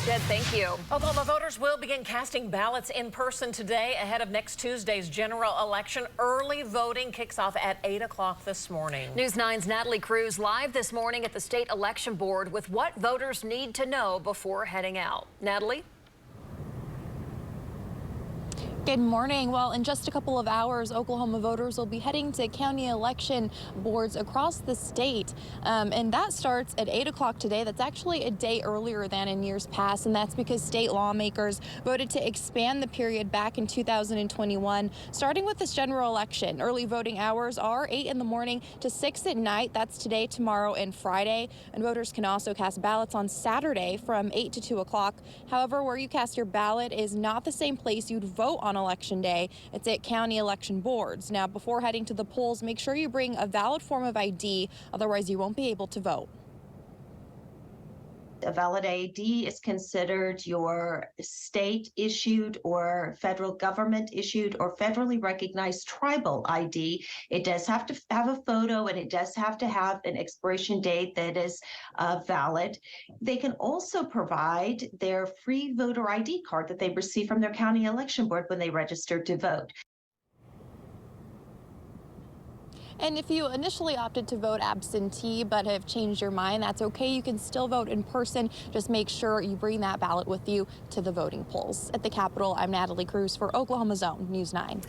Jed, thank you. Oklahoma voters will begin casting ballots in person today ahead of next Tuesday's general election. Early voting kicks off at 8 o'clock this morning. News 9's Natalie Cruz live this morning at the state election board with what voters need to know before heading out. Natalie? Good morning. Well, in just a couple of hours, Oklahoma voters will be heading to county election boards across the state. And that starts at 8 o'clock today. That's actually a day earlier than in years past. And that's because state lawmakers voted to expand the period back in 2021, starting with this general election. Early voting hours are 8 in the morning to 6 at night. That's today, tomorrow, and Friday. And voters can also cast ballots on Saturday from 8 to 2 o'clock. However, where you cast your ballot is not the same place you'd vote on election day. It's at county election boards. Now, before heading to the polls, make sure you bring a valid form of ID, otherwise you won't be able to vote. A valid ID is considered your state issued or federal government issued or federally recognized tribal ID. It does have to have a photo and it does have to have an expiration date that is valid. They can also provide their free voter ID card that they receive from their county election board when they register to vote. And if you initially opted to vote absentee but have changed your mind, that's okay. You can still vote in person. Just make sure you bring that ballot with you to the voting polls. At the Capitol, I'm Natalie Cruz for Oklahoma's Own News 9.